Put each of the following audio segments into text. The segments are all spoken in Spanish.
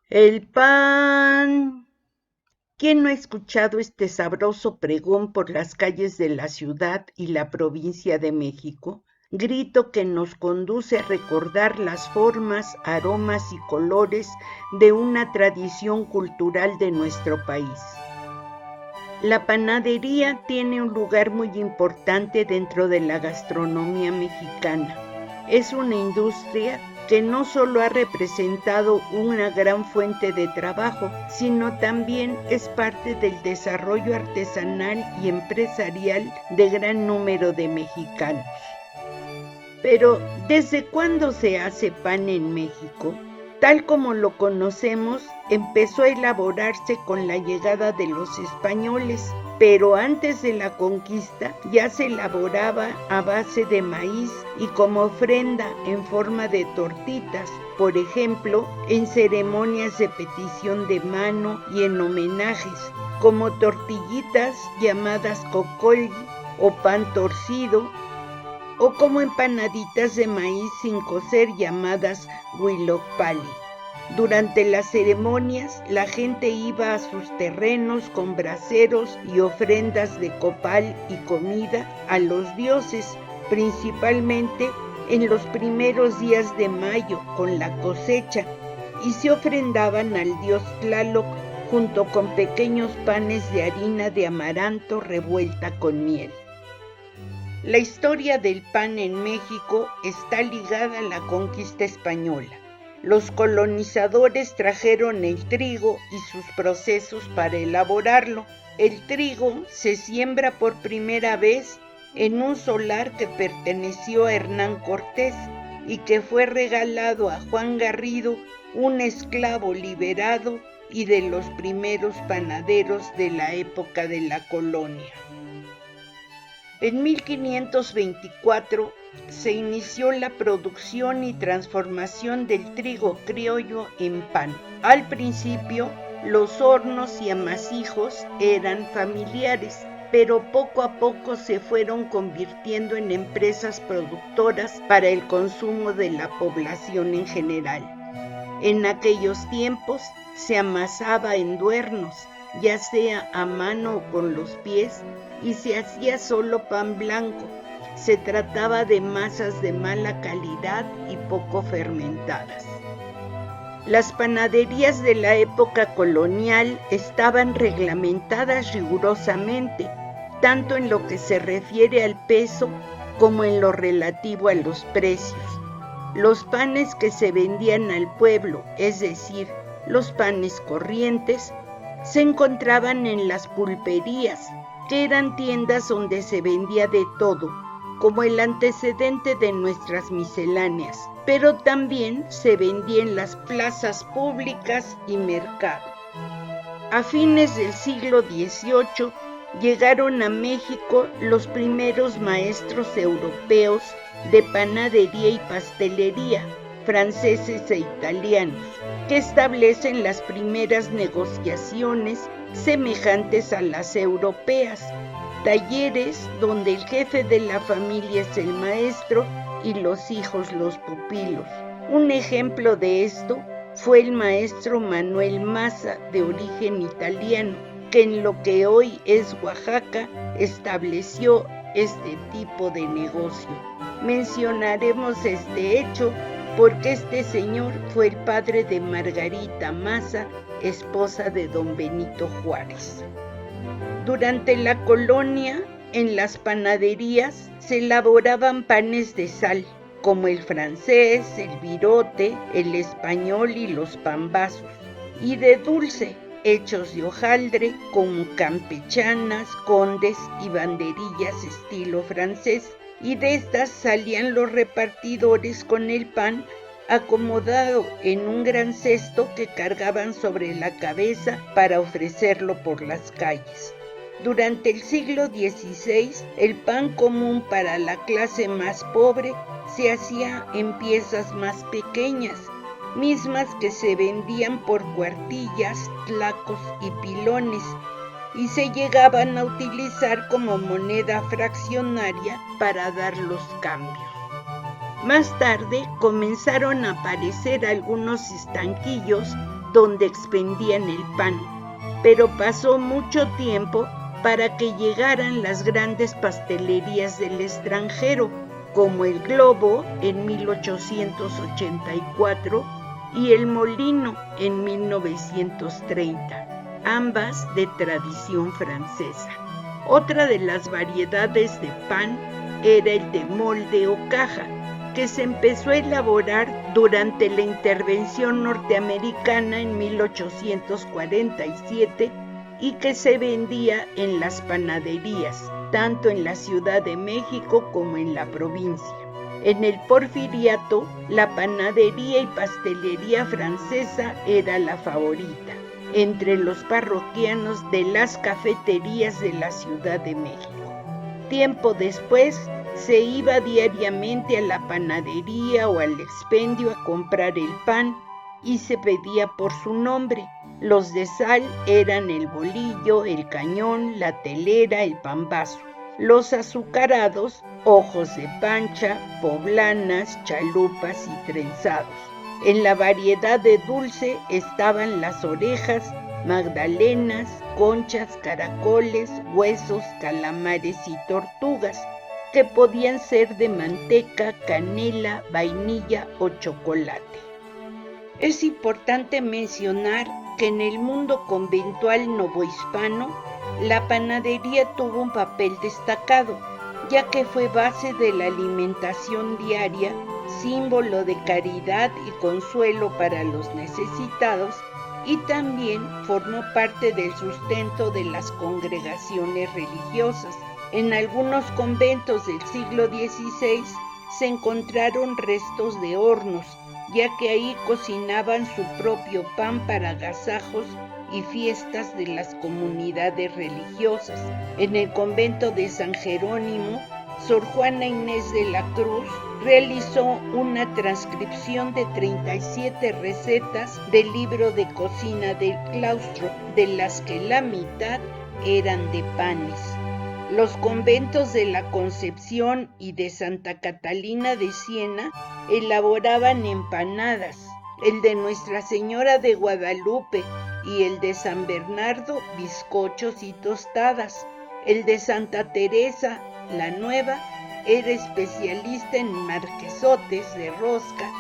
El pan. ¿Quién no ha escuchado este sabroso pregón por las calles de la ciudad y la provincia de México? Grito que nos conduce a recordar las formas, aromas y colores de una tradición cultural de nuestro país. La panadería tiene un lugar muy importante dentro de la gastronomía mexicana. Es una industria que no solo ha representado una gran fuente de trabajo, sino también es parte del desarrollo artesanal y empresarial de gran número de mexicanos. Pero, ¿desde cuándo se hace pan en México? Tal como lo conocemos, empezó a elaborarse con la llegada de los españoles, pero antes de la conquista ya se elaboraba a base de maíz y como ofrenda en forma de tortitas, por ejemplo, en ceremonias de petición de mano y en homenajes, como tortillitas llamadas cocol o pan torcido, o como empanaditas de maíz sin cocer llamadas huilopali. Durante las ceremonias, la gente iba a sus terrenos con braseros y ofrendas de copal y comida a los dioses, principalmente en los primeros días de mayo con la cosecha, y se ofrendaban al dios Tlaloc junto con pequeños panes de harina de amaranto revuelta con miel. La historia del pan en México está ligada a la conquista española. Los colonizadores trajeron el trigo y sus procesos para elaborarlo. El trigo se siembra por primera vez en un solar que perteneció a Hernán Cortés y que fue regalado a Juan Garrido, un esclavo liberado y de los primeros panaderos de la época de la colonia. En 1524 se inició la producción y transformación del trigo criollo en pan. Al principio, los hornos y amasijos eran familiares, pero poco a poco se fueron convirtiendo en empresas productoras para el consumo de la población en general. En aquellos tiempos se amasaba en duernos, ya sea a mano o con los pies, y se hacía solo pan blanco. Se trataba de masas de mala calidad y poco fermentadas. Las panaderías de la época colonial estaban reglamentadas rigurosamente, tanto en lo que se refiere al peso como en lo relativo a los precios. Los panes que se vendían al pueblo, es decir, los panes corrientes, se encontraban en las pulperías, que eran tiendas donde se vendía de todo, como el antecedente de nuestras misceláneas, pero también se vendía en las plazas públicas y mercados. A fines del siglo XVIII llegaron a México los primeros maestros europeos de panadería y pastelería, franceses e italianos, que establecen las primeras negociaciones semejantes a las europeas, talleres donde el jefe de la familia es el maestro y los hijos los pupilos. Un ejemplo de esto fue el maestro Manuel Maza, de origen italiano, que en lo que hoy es Oaxaca estableció este tipo de negocio. Mencionaremos este hecho porque este señor fue el padre de Margarita Maza, esposa de don Benito Juárez. Durante la colonia, en las panaderías se elaboraban panes de sal, como el francés, el virote, el español y los pambazos, y de dulce, hechos de hojaldre, como campechanas, condes y banderillas estilo francés, y de estas salían los repartidores con el pan acomodado en un gran cesto que cargaban sobre la cabeza para ofrecerlo por las calles. Durante el siglo XVI, el pan común para la clase más pobre se hacía en piezas más pequeñas, mismas que se vendían por cuartillas, tlacos y pilones, y se llegaban a utilizar como moneda fraccionaria para dar los cambios. Más tarde comenzaron a aparecer algunos estanquillos donde expendían el pan, pero pasó mucho tiempo para que llegaran las grandes pastelerías del extranjero, como el Globo en 1884 y el Molino en 1930, ambas de tradición francesa. Otra de las variedades de pan era el de molde o caja, que se empezó a elaborar durante la intervención norteamericana en 1847 y que se vendía en las panaderías, tanto en la Ciudad de México como en la provincia. En el Porfiriato, la panadería y pastelería francesa era la favorita entre los parroquianos de las cafeterías de la Ciudad de México. Tiempo después, se iba diariamente a la panadería o al expendio a comprar el pan y se pedía por su nombre. Los de sal eran el bolillo, el cañón, la telera, el pambazo. Los azucarados, ojos de pancha, poblanas, chalupas y trenzados. En la variedad de dulce estaban las orejas, magdalenas, conchas, caracoles, huesos, calamares y tortugas, que podían ser de manteca, canela, vainilla o chocolate. Es importante mencionar que en el mundo conventual novohispano, la panadería tuvo un papel destacado, ya que fue base de la alimentación diaria, símbolo de caridad y consuelo para los necesitados, y también formó parte del sustento de las congregaciones religiosas. En algunos conventos del siglo XVI se encontraron restos de hornos, ya que ahí cocinaban su propio pan para agasajos y fiestas de las comunidades religiosas. En el convento de San Jerónimo, Sor Juana Inés de la Cruz realizó una transcripción de 37 recetas del libro de cocina del claustro, de las que la mitad eran de panes. Los conventos de la Concepción y de Santa Catalina de Siena elaboraban empanadas. El de Nuestra Señora de Guadalupe y el de San Bernardo, bizcochos y tostadas. El de Santa Teresa, la Nueva, era especialista en marquesotes de rosca.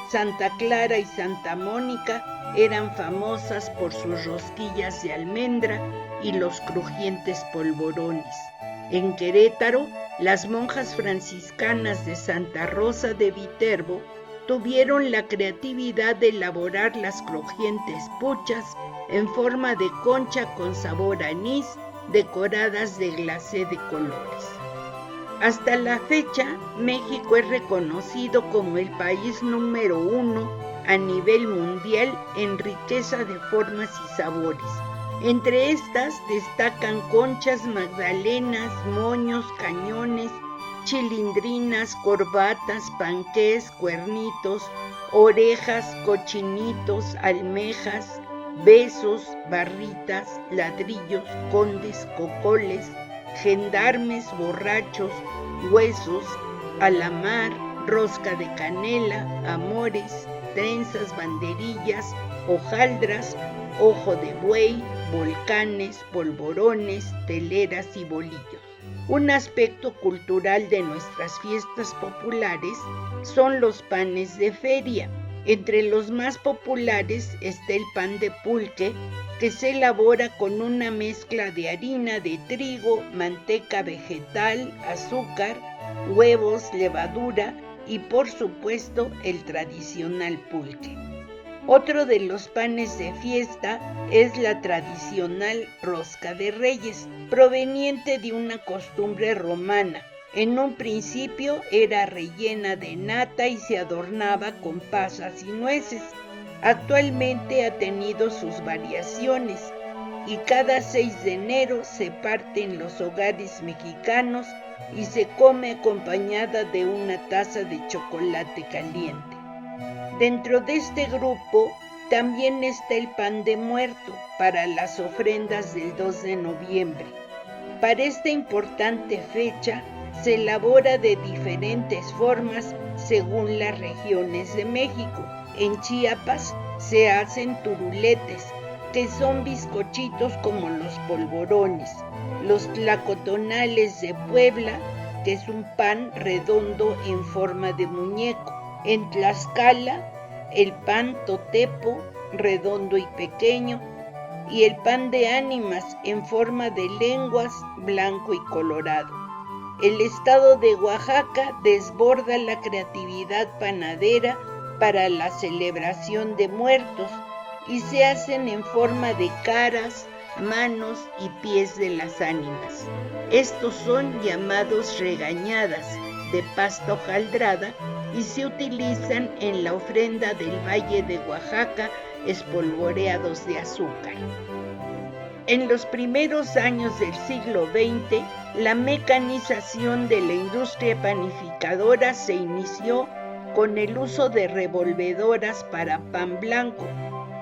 Santa Clara y Santa Mónica eran famosas por sus rosquillas de almendra y los crujientes polvorones. En Querétaro, las monjas franciscanas de Santa Rosa de Viterbo tuvieron la creatividad de elaborar las crujientes puchas en forma de concha con sabor a anís, decoradas de glacé de colores. Hasta la fecha, México es reconocido como el país número 1 a nivel mundial en riqueza de formas y sabores. Entre estas destacan conchas, magdalenas, moños, cañones, chilindrinas, corbatas, panqués, cuernitos, orejas, cochinitos, almejas, besos, barritas, ladrillos, condes, cocoles, gendarmes, borrachos, huesos, alamar, rosca de canela, amores, trenzas, banderillas, hojaldras, ojo de buey, volcanes, polvorones, teleras y bolillos. Un aspecto cultural de nuestras fiestas populares son los panes de feria. Entre los más populares está el pan de pulque, que se elabora con una mezcla de harina de trigo, manteca vegetal, azúcar, huevos, levadura y por supuesto el tradicional pulque. Otro de los panes de fiesta es la tradicional rosca de Reyes, proveniente de una costumbre romana. En un principio era rellena de nata y se adornaba con pasas y nueces. Actualmente ha tenido sus variaciones y cada 6 de enero se parte en los hogares mexicanos y se come acompañada de una taza de chocolate caliente. Dentro de este grupo también está el pan de muerto para las ofrendas del 2 de noviembre. Para esta importante fecha se elabora de diferentes formas según las regiones de México. en Chiapas se hacen turuletes, que son bizcochitos como los polvorones. Los tlacotonales de Puebla, que es un pan redondo en forma de muñeco. En Tlaxcala, el pan totepo, redondo y pequeño, y el pan de ánimas en forma de lenguas, blanco y colorado. El estado de Oaxaca desborda la creatividad panadera para la celebración de muertos y se hacen en forma de caras, manos y pies de las ánimas. Estos son llamados regañadas, de pasta hojaldrada, y se utilizan en la ofrenda del Valle de Oaxaca espolvoreados de azúcar. En los primeros años del siglo XX, la mecanización de la industria panificadora se inició con el uso de revolvedoras para pan blanco,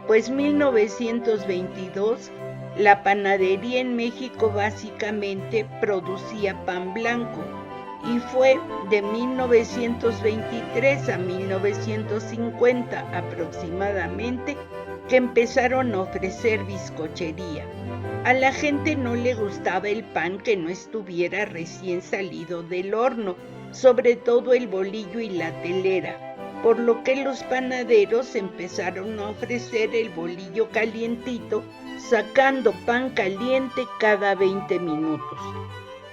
pues 1922 la panadería en México básicamente producía pan blanco, y fue de 1923 a 1950 aproximadamente que empezaron a ofrecer bizcochería. A la gente no le gustaba el pan que no estuviera recién salido del horno, sobre todo el bolillo y la telera, por lo que los panaderos empezaron a ofrecer el bolillo calientito, sacando pan caliente cada 20 minutos.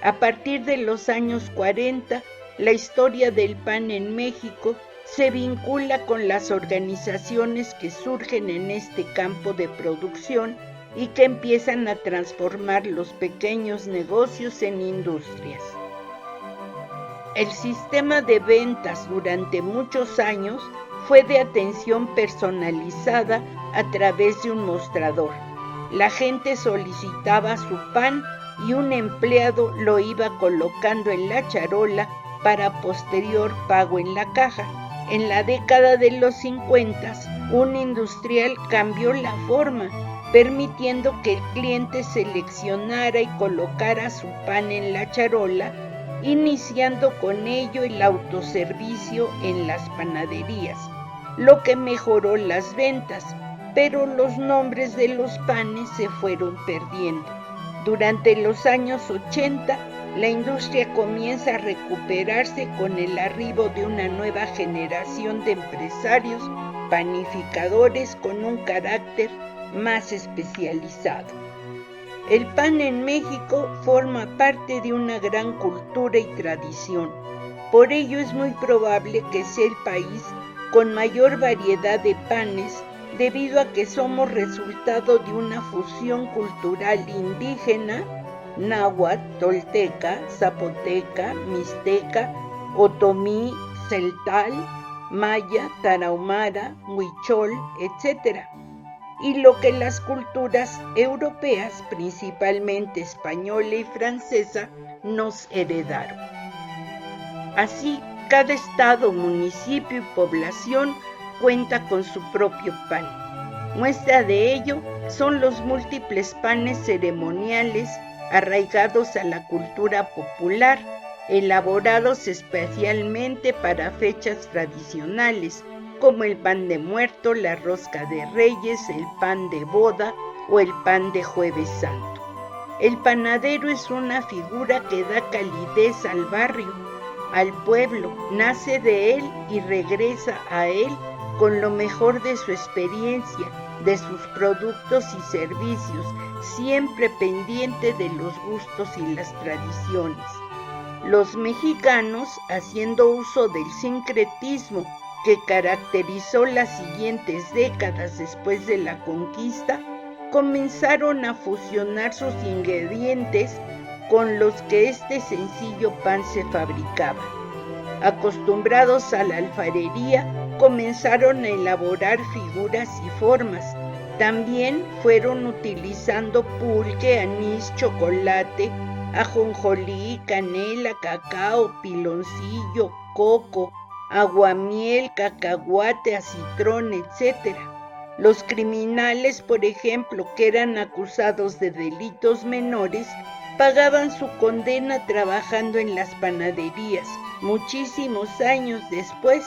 A partir de los años 40, la historia del pan en México se vincula con las organizaciones que surgen en este campo de producción y que empiezan a transformar los pequeños negocios en industrias. El sistema de ventas durante muchos años fue de atención personalizada a través de un mostrador. La gente solicitaba su pan y un empleado lo iba colocando en la charola para posterior pago en la caja. En la década de los 50, un industrial cambió la forma, permitiendo que el cliente seleccionara y colocara su pan en la charola, iniciando con ello el autoservicio en las panaderías, lo que mejoró las ventas, pero los nombres de los panes se fueron perdiendo. Durante los años 80, la industria comienza a recuperarse con el arribo de una nueva generación de empresarios panificadores con un carácter más especializado. El pan en México forma parte de una gran cultura y tradición. Por ello es muy probable que sea el país con mayor variedad de panes, debido a que somos resultado de una fusión cultural indígena, náhuatl, tolteca, zapoteca, mixteca, otomí, celtal, maya, tarahumara, huichol, etc., y lo que las culturas europeas, principalmente española y francesa, nos heredaron. Así, cada estado, municipio y población cuenta con su propio pan. Muestra de ello son los múltiples panes ceremoniales arraigados a la cultura popular, elaborados especialmente para fechas tradicionales, como el pan de muerto, la rosca de reyes, el pan de boda o el pan de Jueves Santo. El panadero es una figura que da calidez al barrio, al pueblo, nace de él y regresa a él con lo mejor de su experiencia, de sus productos y servicios, siempre pendiente de los gustos y las tradiciones. Los mexicanos, haciendo uso del sincretismo que caracterizó las siguientes décadas después de la conquista, comenzaron a fusionar sus ingredientes con los que este sencillo pan se fabricaba. Acostumbrados a la alfarería, comenzaron a elaborar figuras y formas. También fueron utilizando pulque, anís, chocolate, ajonjolí, canela, cacao, piloncillo, coco, aguamiel, cacahuate, acitrón, etc. Los criminales, por ejemplo, que eran acusados de delitos menores, pagaban su condena trabajando en las panaderías. Muchísimos años después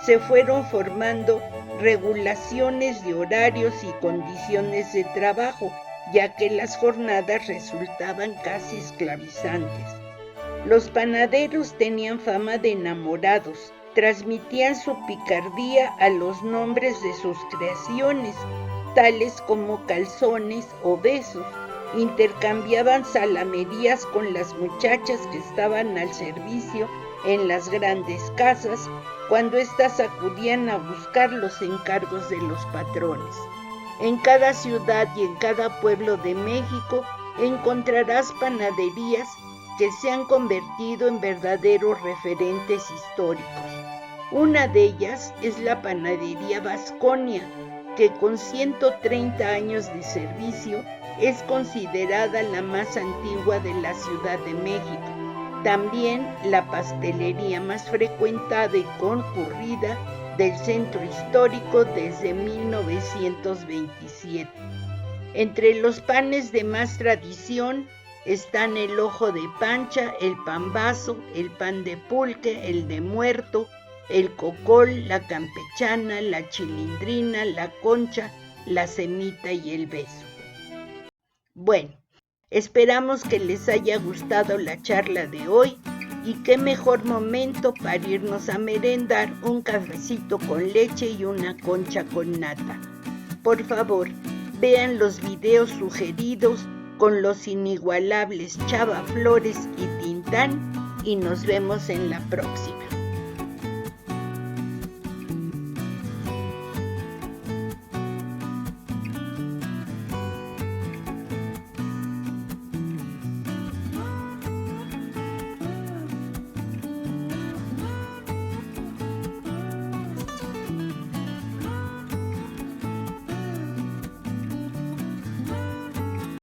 se fueron formando regulaciones de horarios y condiciones de trabajo, ya que las jornadas resultaban casi esclavizantes. Los panaderos tenían fama de enamorados, transmitían su picardía a los nombres de sus creaciones, tales como calzones o besos. Intercambiaban salamerías con las muchachas que estaban al servicio en las grandes casas, cuando éstas acudían a buscar los encargos de los patrones. En cada ciudad y en cada pueblo de México encontrarás panaderías que se han convertido en verdaderos referentes históricos. Una de ellas es la Panadería Vasconia, que con 130 años de servicio es considerada la más antigua de la Ciudad de México. También la pastelería más frecuentada y concurrida del centro histórico desde 1927. Entre los panes de más tradición están el ojo de pancha, el pambazo, el pan de pulque, el de muerto, el cocol, la campechana, la chilindrina, la concha, la semita y el beso. Bueno, esperamos que les haya gustado la charla de hoy y qué mejor momento para irnos a merendar un cafecito con leche y una concha con nata. Por favor, vean los videos sugeridos con los inigualables Chava Flores y Tintán y nos vemos en la próxima.